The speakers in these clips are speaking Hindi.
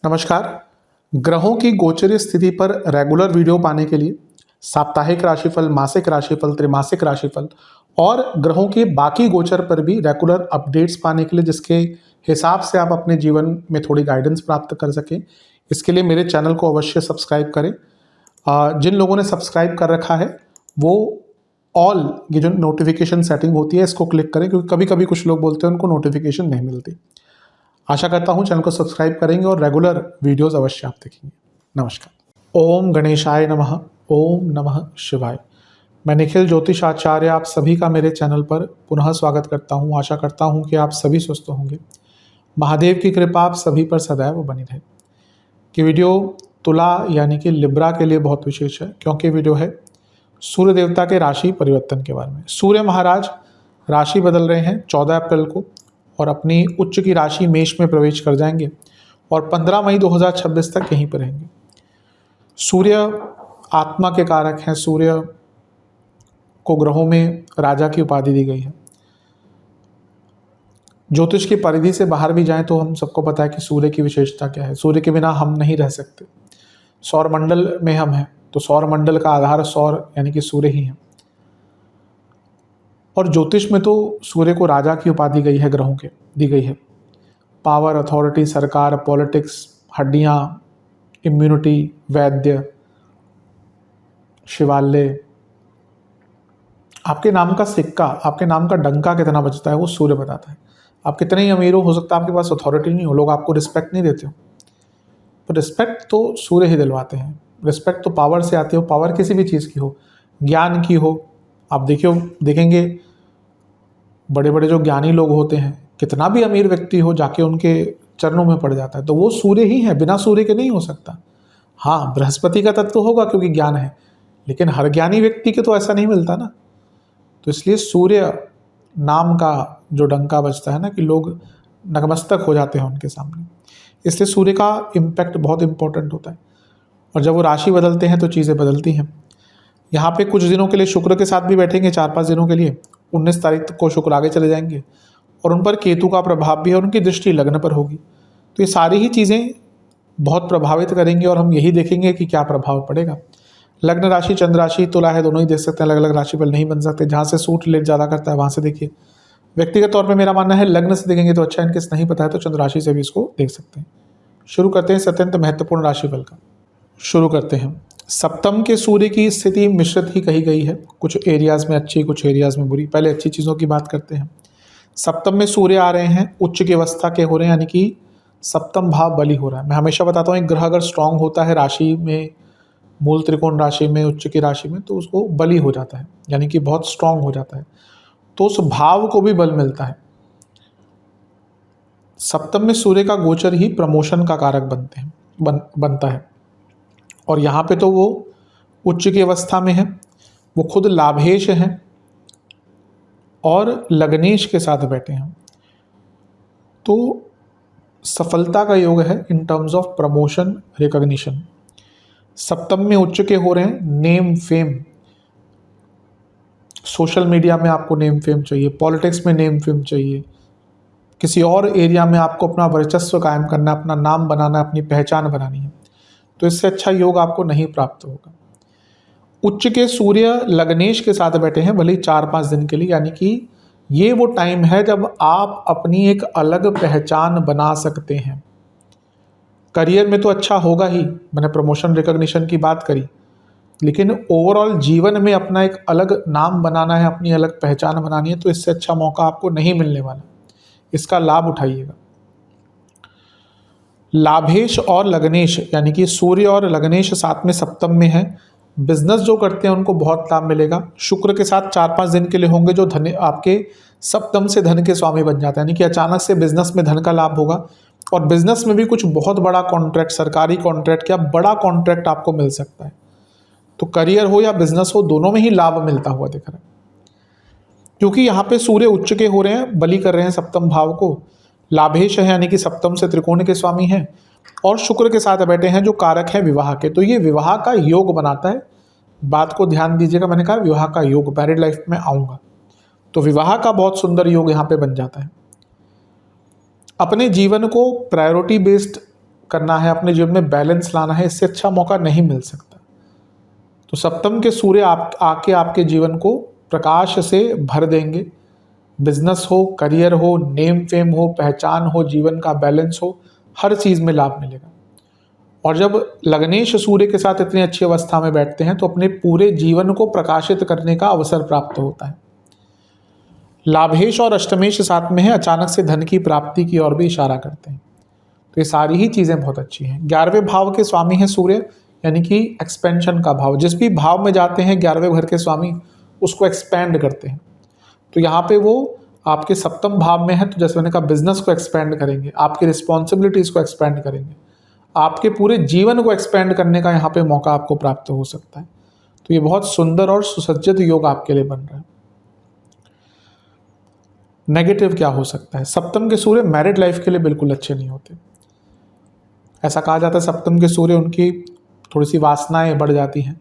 नमस्कार। ग्रहों की गोचरीय स्थिति पर रेगुलर वीडियो पाने के लिए साप्ताहिक राशिफल, मासिक राशिफल, त्रैमासिक राशिफल और ग्रहों के बाकी गोचर पर भी रेगुलर अपडेट्स पाने के लिए, जिसके हिसाब से आप अपने जीवन में थोड़ी गाइडेंस प्राप्त कर सकें, इसके लिए मेरे चैनल को अवश्य सब्सक्राइब करें। जिन लोगों ने सब्सक्राइब कर रखा है वो ऑल ये जो नोटिफिकेशन सेटिंग होती है इसको क्लिक करें, क्योंकि कभी कभी कुछ लोग बोलते हैं उनको नोटिफिकेशन नहीं मिलती। आशा करता हूँ चैनल को सब्सक्राइब करेंगे और रेगुलर वीडियोस अवश्य आप देखेंगे। नमस्कार। ओम गणेशाय नमः। ओम नमः शिवाय। मैं निखिल ज्योतिष आचार्य आप सभी का मेरे चैनल पर पुनः स्वागत करता हूँ। आशा करता हूँ कि आप सभी स्वस्थ होंगे। महादेव की कृपा आप सभी पर सदैव बनी रहे। कि वीडियो तुला यानी कि लिब्रा के लिए बहुत विशेष है, क्योंकि वीडियो है सूर्य देवता के राशि परिवर्तन के बारे में। सूर्य महाराज राशि बदल रहे हैं 14 अप्रैल को और अपनी उच्च की राशि मेष में प्रवेश कर जाएंगे और 15 मई 2026 तक यहीं पर रहेंगे। सूर्य आत्मा के कारक हैं। सूर्य को ग्रहों में राजा की उपाधि दी गई है। ज्योतिष की परिधि से बाहर भी जाएं तो हम सबको पता है कि सूर्य की विशेषता क्या है। सूर्य के बिना हम नहीं रह सकते। सौर मंडल में हम हैं तो सौर मंडल का आधार सौर यानी कि सूर्य ही है। और ज्योतिष में तो सूर्य को राजा की उपाधि दी गई है। पावर, अथॉरिटी, सरकार, पॉलिटिक्स, हड्डियाँ, इम्यूनिटी, वैद्य, शिवालय। आपके नाम का सिक्का, आपके नाम का डंका कितना बजता है वो सूर्य बताता है। आप कितने ही अमीर हो सकता है आपके पास अथॉरिटी नहीं हो, लोग आपको रिस्पेक्ट नहीं देते हो, पर रिस्पेक्ट तो सूर्य ही दिलवाते हैं। रिस्पेक्ट तो पावर से आती हो, पावर किसी भी चीज़ की हो, ज्ञान की हो। आप देखेंगे बड़े बड़े जो ज्ञानी लोग होते हैं, कितना भी अमीर व्यक्ति हो जाके उनके चरणों में पड़ जाता है, तो वो सूर्य ही है, बिना सूर्य के नहीं हो सकता। हाँ, बृहस्पति का तत्व होगा क्योंकि ज्ञान है, लेकिन हर ज्ञानी व्यक्ति के तो ऐसा नहीं मिलता ना। तो इसलिए सूर्य नाम का जो डंका बजता है ना, कि लोग नतमस्तक हो जाते हैं उनके सामने, इसलिए सूर्य का इम्पैक्ट बहुत इंपॉर्टेंट होता है। और जब वो राशि बदलते हैं तो चीज़ें बदलती हैं। यहाँ पे कुछ दिनों के लिए शुक्र के साथ भी बैठेंगे, 4-5 दिनों के लिए। 19 तारीख को शुक्र आगे चले जाएंगे और उन पर केतु का प्रभाव भी है, उनकी दृष्टि लग्न पर होगी। तो ये सारी ही चीज़ें बहुत प्रभावित करेंगी और हम यही देखेंगे कि क्या प्रभाव पड़ेगा। लग्न राशि, चंद्र राशि, तुला है, दोनों ही देख सकते हैं। अलग अलग राशि पर नहीं बन सकते। जहाँ से सूट लेट ज़्यादा करता है वहाँ से देखिए। व्यक्तिगत तौर पर मेरा मानना है लग्न से देखेंगे तो अच्छा, इनकेस नहीं पता है तो चंद्र राशि से भी इसको देख सकते हैं। शुरू करते हैं अत्यंत महत्वपूर्ण राशिफल का। शुरू करते हैं। सप्तम के सूर्य की स्थिति मिश्रित ही कही गई है, कुछ एरियाज़ में अच्छी, कुछ एरियाज़ में बुरी। पहले अच्छी चीज़ों की बात करते हैं। सप्तम में सूर्य आ रहे हैं, उच्च की अवस्था के हो रहे हैं, यानी कि सप्तम भाव बली हो रहा है। मैं हमेशा बताता हूँ एक ग्रह अगर स्ट्रांग होता है राशि में, मूल त्रिकोण राशि में, उच्च की राशि में, तो उसको बली हो जाता है, यानी कि बहुत स्ट्रांग हो जाता है, तो उस भाव को भी बल मिलता है। सप्तम में सूर्य का गोचर ही प्रमोशन का कारक बनता है। और यहाँ पे तो वो उच्च की अवस्था में है, वो खुद लाभेश हैं और लग्नेश के साथ बैठे हैं, तो सफलता का योग है in terms of promotion, recognition. सप्तम में उच्च के हो रहे हैं, नेम फेम, सोशल मीडिया में आपको नेम फेम चाहिए, पॉलिटिक्स में नेम फेम चाहिए, किसी और एरिया में आपको अपना वर्चस्व कायम करना, अपना नाम बनाना, अपनी पहचान बनानी है, तो इससे अच्छा योग आपको नहीं प्राप्त होगा। उच्च के सूर्य लग्नेश के साथ बैठे हैं, भले ही 4-5 दिन के लिए, यानी कि ये वो टाइम है जब आप अपनी एक अलग पहचान बना सकते हैं। करियर में तो अच्छा होगा ही, मैंने प्रमोशन रिकॉग्निशन की बात करी, लेकिन ओवरऑल जीवन में अपना एक अलग नाम बनाना है, अपनी अलग पहचान बनानी है, तो इससे अच्छा मौका आपको नहीं मिलने वाला। इसका लाभ उठाइएगा। लाभेश और लग्नेश यानी कि सूर्य और लग्नेश साथ में सप्तम में है। बिजनेस जो करते हैं उनको बहुत लाभ मिलेगा। शुक्र के साथ 4-5 दिन के लिए होंगे, जो धन आपके सप्तम से धन के स्वामी बन जाते हैं, यानी कि अचानक से बिजनेस में धन का लाभ होगा। और बिजनेस में भी कुछ बहुत बड़ा कॉन्ट्रैक्ट, सरकारी कॉन्ट्रैक्ट या बड़ा कॉन्ट्रैक्ट आपको मिल सकता है। तो करियर हो या बिजनेस हो, दोनों में ही लाभ मिलता हुआ दिख रहा है, क्योंकि यहाँ पे सूर्य उच्च के हो रहे हैं, बली कर रहे हैं सप्तम भाव को। लाभेश है यानी कि सप्तम से त्रिकोण के स्वामी हैं, और शुक्र के साथ बैठे हैं जो कारक है विवाह के। तो ये विवाह का योग बनाता है। बात को ध्यान दीजिएगा, मैंने कहा विवाह का योग, मैरिड लाइफ में आऊँगा, तो विवाह का बहुत सुंदर योग यहाँ पे बन जाता है। अपने जीवन को प्रायोरिटी बेस्ड करना है, अपने जीवन में बैलेंस लाना है, इससे अच्छा मौका नहीं मिल सकता। तो सप्तम के सूर्य आके आपके जीवन को प्रकाश से भर देंगे। बिजनेस हो, करियर हो, नेम फेम हो, पहचान हो, जीवन का बैलेंस हो, हर चीज़ में लाभ मिलेगा। और जब लग्नेश सूर्य के साथ इतनी अच्छी अवस्था में बैठते हैं तो अपने पूरे जीवन को प्रकाशित करने का अवसर प्राप्त होता है। लाभेश और अष्टमेश साथ में है, अचानक से धन की प्राप्ति की ओर भी इशारा करते हैं। तो ये सारी ही चीज़ें बहुत अच्छी हैं। 11वें भाव के स्वामी हैं सूर्य, यानी कि एक्सपेंशन का भाव। जिस भी भाव में जाते हैं 11वें घर के स्वामी उसको एक्सपैंड करते हैं। तो यहाँ पे वो आपके सप्तम भाव में है, तो जैसे मैंने कहा बिजनेस को एक्सपैंड करेंगे, आपकी रिस्पॉन्सिबिलिटीज़ को एक्सपैंड करेंगे, आपके पूरे जीवन को एक्सपैंड करने का यहाँ पे मौका आपको प्राप्त हो सकता है। तो ये बहुत सुंदर और सुसज्जित योग आपके लिए बन रहा है। नेगेटिव क्या हो सकता है? सप्तम के सूर्य मैरिड लाइफ के लिए बिल्कुल अच्छे नहीं होते। ऐसा कहा जाता है सप्तम के सूर्य उनकी थोड़ी सी वासनाएं बढ़ जाती हैं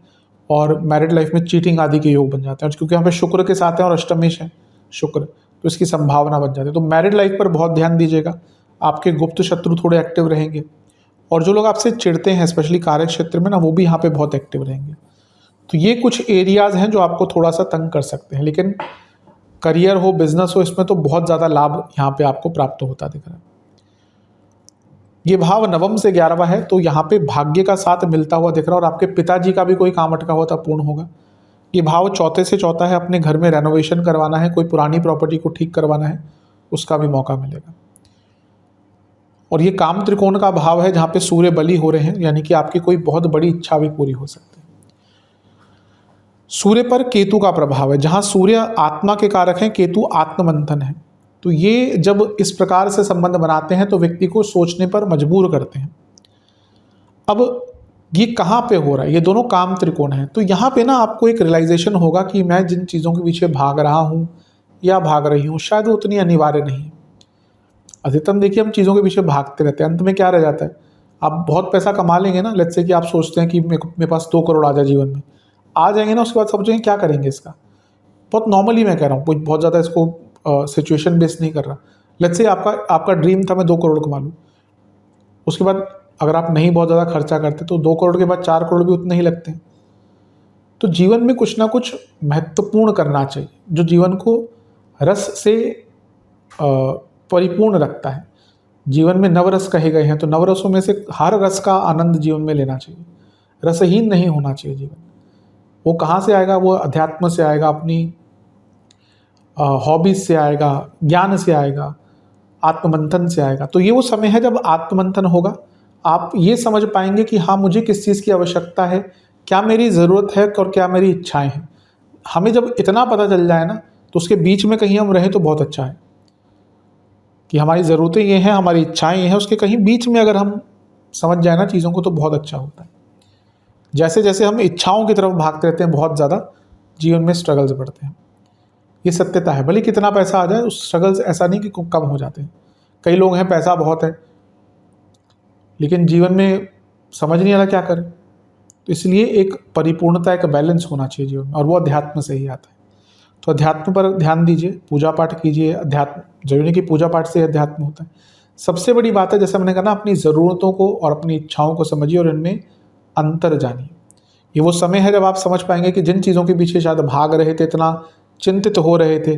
और मैरिड लाइफ में चीटिंग आदि के योग बन जाते हैं। और क्योंकि यहाँ पे शुक्र के साथ हैं और अष्टमेश है शुक्र, तो इसकी संभावना बन जाती है। तो मैरिड लाइफ पर बहुत ध्यान दीजिएगा। आपके गुप्त शत्रु थोड़े एक्टिव रहेंगे और जो लोग आपसे चिढ़ते हैं स्पेशली कार्य क्षेत्र में ना, वो भी यहाँ पे बहुत एक्टिव रहेंगे। तो ये कुछ एरियाज हैं जो आपको थोड़ा सा तंग कर सकते हैं, लेकिन करियर हो, बिजनेस हो, इसमें तो बहुत ज़्यादा लाभ यहाँ पे आपको प्राप्त होता दिख रहा है। ये भाव नवम से 11वां है, तो यहाँ पे भाग्य का साथ मिलता हुआ दिख रहा है और आपके पिताजी का भी कोई काम अटका हुआ था पूर्ण होगा। ये भाव चौथे से चौथा है, अपने घर में रेनोवेशन करवाना है, कोई पुरानी प्रॉपर्टी को ठीक करवाना है, उसका भी मौका मिलेगा। और ये काम त्रिकोण का भाव है जहाँ पे सूर्य बली हो रहे हैं, यानी कि आपकी कोई बहुत बड़ी इच्छा भी पूरी हो सकती है। सूर्य पर केतु का प्रभाव है, जहाँ सूर्य आत्मा के कारक हैं, केतु आत्ममंथन है। तो ये जब इस प्रकार से संबंध बनाते हैं तो व्यक्ति को सोचने पर मजबूर करते हैं। अब ये कहाँ पे हो रहा है? ये दोनों काम त्रिकोण हैं। तो यहाँ पे ना आपको एक रियलाइजेशन होगा कि मैं जिन चीज़ों के पीछे भाग रहा हूँ या भाग रही हूँ शायद वो उतनी अनिवार्य नहीं है। अधिकतम देखिए हम चीज़ों के पीछे भागते रहते हैं, अंत में क्या रह जाता है? आप बहुत पैसा कमा लेंगे ना, लेट्स से कि आप सोचते हैं कि मेरे पास 2 करोड़ आ जाए जीवन में, आ जाएंगे ना, उसके बाद सोचेंगे क्या करेंगे इसका। बहुत नॉर्मली मैं कह रहा हूँ, कुछ बहुत ज़्यादा इसको सिचुएशन बेस्ड नहीं कर रहा। लेट्स से आपका ड्रीम था मैं 2 करोड़ कमा लूँ, उसके बाद अगर आप नहीं बहुत ज़्यादा खर्चा करते तो 2 करोड़ के बाद 4 करोड़ भी उतने ही लगते हैं। तो जीवन में कुछ ना कुछ महत्वपूर्ण करना चाहिए जो जीवन को रस से परिपूर्ण रखता है। जीवन में नवरस कहे गए हैं, तो नवरसों में से हर रस का आनंद जीवन में लेना चाहिए। रसहीन नहीं होना चाहिए जीवन। वो कहाँ से आएगा? वो अध्यात्म से आएगा, अपनी हॉबीज से आएगा, ज्ञान से आएगा, आत्ममंथन से आएगा। तो ये वो समय है जब आत्ममंथन होगा, आप ये समझ पाएंगे कि हाँ मुझे किस चीज़ की आवश्यकता है, क्या मेरी ज़रूरत है और क्या मेरी इच्छाएं हैं। हमें जब इतना पता चल जाए ना, तो उसके बीच में कहीं हम रहें तो बहुत अच्छा है कि हमारी ज़रूरतें ये हैं, हमारी इच्छाएं ये हैं, उसके कहीं बीच में अगर हम समझ जाए ना चीज़ों को तो बहुत अच्छा होता है। जैसे जैसे हम इच्छाओं की तरफ भागते रहते हैं बहुत ज़्यादा, जीवन में स्ट्रगल्स बढ़ते हैं। ये सत्यता है। भले कितना पैसा आ जाए, उस स्ट्रगल्स ऐसा नहीं कि कम हो जाते हैं। कई लोग हैं पैसा बहुत है लेकिन जीवन में समझ नहीं आ रहा क्या करें। तो इसलिए एक परिपूर्णता, एक बैलेंस होना चाहिए जीवन में, और वो अध्यात्म से ही आता है। तो अध्यात्म पर ध्यान दीजिए, पूजा पाठ कीजिए। अध्यात्म जरूरी नहीं कि पूजा पाठ से अध्यात्म होता है। सबसे बड़ी बात है, जैसे मैंने कहा ना, अपनी ज़रूरतों को और अपनी इच्छाओं को समझिए और इनमें अंतर जानिए। ये वो समय है जब आप समझ पाएंगे कि जिन चीज़ों के पीछे शायद भाग रहे थे, इतना चिंतित हो रहे थे,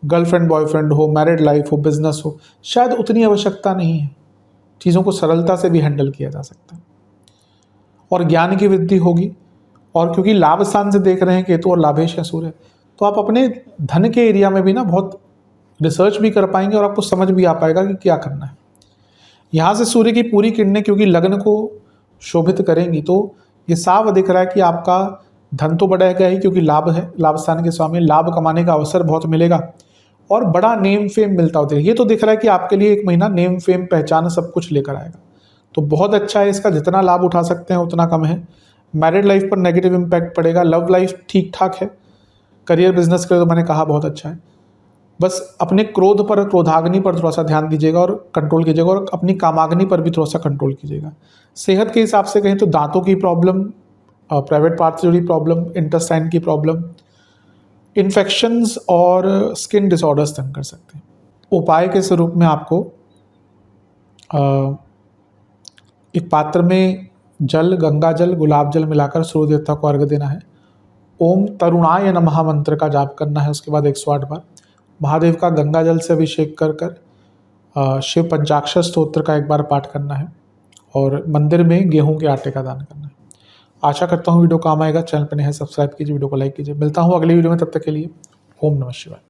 गर्लफ्रेंड बॉयफ्रेंड हो, मैरिड लाइफ हो, बिजनेस हो, शायद उतनी आवश्यकता नहीं है। चीज़ों को सरलता से भी हैंडल किया जा सकता है और ज्ञान की वृद्धि होगी। और क्योंकि लाभ स्थान से देख रहे हैं केतु और लाभेश है सूर्य, तो आप अपने धन के एरिया में भी ना बहुत रिसर्च भी कर पाएंगे और आपको समझ भी आ पाएगा कि क्या करना है। यहाँ से सूर्य की पूरी किरणें क्योंकि लग्न को शोभित करेंगी, तो ये साफ दिख रहा है कि आपका धन तो बढ़ेगा ही, क्योंकि लाभ है, लाभ स्थान के स्वामी, लाभ कमाने का अवसर बहुत मिलेगा और बड़ा नेम फेम मिलता होता है। ये तो दिख रहा है कि आपके लिए 1 महीना नेम फेम, पहचान, सब कुछ लेकर आएगा। तो बहुत अच्छा है, इसका जितना लाभ उठा सकते हैं उतना कम है। मैरिड लाइफ पर नेगेटिव इम्पैक्ट पड़ेगा, लव लाइफ ठीक ठाक है, करियर बिजनेस के लिए तो मैंने कहा बहुत अच्छा है। बस अपने क्रोध पर, क्रोधाग्नि पर थोड़ा सा ध्यान दीजिएगा और कंट्रोल कीजिएगा, और अपनी कामाग्नि पर भी थोड़ा सा कंट्रोल कीजिएगा। सेहत के हिसाब से कहें तो दांतों की प्रॉब्लम, प्राइवेट पार्ट से जुड़ी प्रॉब्लम, इंटेस्टाइन की प्रॉब्लम, इन्फेक्शंस और स्किन डिसऑर्डर्स तंग कर सकते हैं। उपाय के स्वरूप में आपको अ, एक पात्र में जल, गंगा जल, गुलाब जल मिलाकर सूर्य देवता को अर्घ्य देना है। ओम तरुणाय नमः मंत्र का जाप करना है उसके बाद 108 बार। महादेव का गंगा जल से अभिषेक कर कर शिव पंचाक्षर स्तोत्र का एक बार पाठ करना है और मंदिर में गेहूं के आटे का दान करना है। आशा करता हूँ वीडियो काम आएगा। चैनल पर नए हैं सब्सक्राइब कीजिए, वीडियो को लाइक कीजिए। मिलता हूँ अगली वीडियो में, तब तक के लिए ओम नमः शिवाय।